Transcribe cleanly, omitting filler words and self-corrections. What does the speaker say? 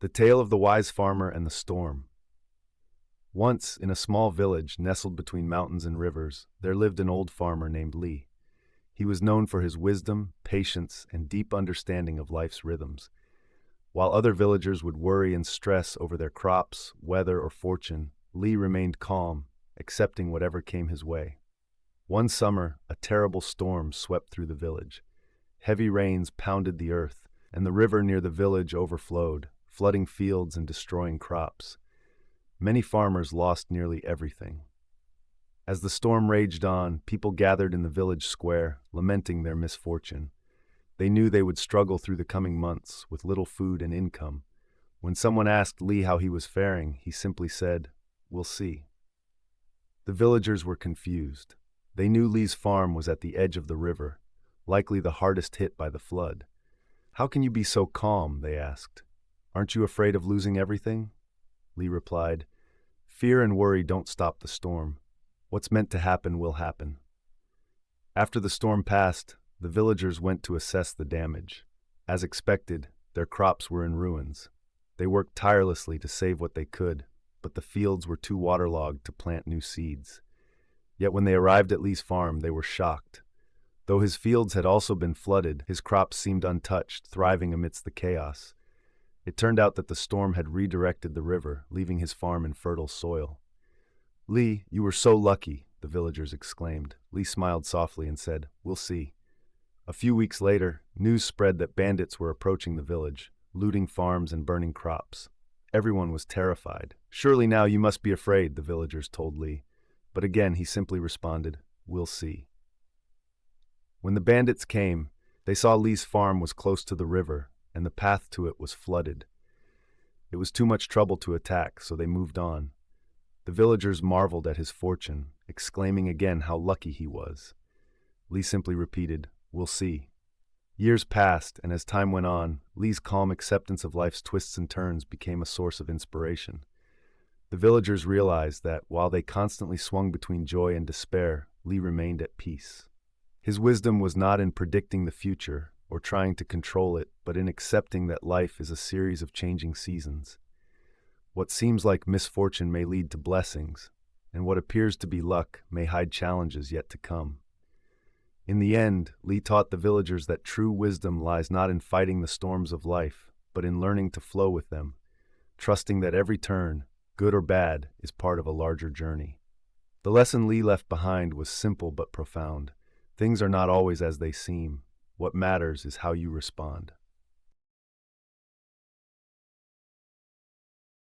The Tale of the Wise Farmer and the Storm. Once, in a small village nestled between mountains and rivers, there lived an old farmer named Lee. He was known for his wisdom, patience, and deep understanding of life's rhythms. While other villagers would worry and stress over their crops, weather, or fortune, Lee remained calm, accepting whatever came his way. One summer, a terrible storm swept through the village. Heavy rains pounded the earth, and the river near the village overflowed, flooding fields and destroying crops. Many farmers lost nearly everything. As the storm raged on, people gathered in the village square, lamenting their misfortune. They knew they would struggle through the coming months, with little food and income. When someone asked Lee how he was faring, he simply said, "We'll see." The villagers were confused. They knew Lee's farm was at the edge of the river, likely the hardest hit by the flood. "How can you be so calm?" they asked. "Aren't you afraid of losing everything?" Lee replied, "Fear and worry don't stop the storm. What's meant to happen will happen." After the storm passed, the villagers went to assess the damage. As expected, their crops were in ruins. They worked tirelessly to save what they could, but the fields were too waterlogged to plant new seeds. Yet when they arrived at Lee's farm, they were shocked. Though his fields had also been flooded, his crops seemed untouched, thriving amidst the chaos. It turned out that the storm had redirected the river, leaving his farm in fertile soil. "Lee, you were so lucky," the villagers exclaimed. Lee smiled softly and said, "We'll see." A few weeks later, news spread that bandits were approaching the village, looting farms and burning crops. Everyone was terrified. "Surely now you must be afraid," the villagers told Lee. But again he simply responded, "We'll see." When the bandits came, they saw Lee's farm was close to the river, and the path to it was flooded. It was too much trouble to attack, so they moved on. The villagers marveled at his fortune, exclaiming again how lucky he was. Lee simply repeated, "We'll see." Years passed, and as time went on, Lee's calm acceptance of life's twists and turns became a source of inspiration. The villagers realized that, while they constantly swung between joy and despair, Lee remained at peace. His wisdom was not in predicting the future or trying to control it, but in accepting that life is a series of changing seasons. What seems like misfortune may lead to blessings, and what appears to be luck may hide challenges yet to come. In the end, Lee taught the villagers that true wisdom lies not in fighting the storms of life, but in learning to flow with them, trusting that every turn, good or bad, is part of a larger journey. The lesson Lee left behind was simple but profound. Things are not always as they seem. What matters is how you respond.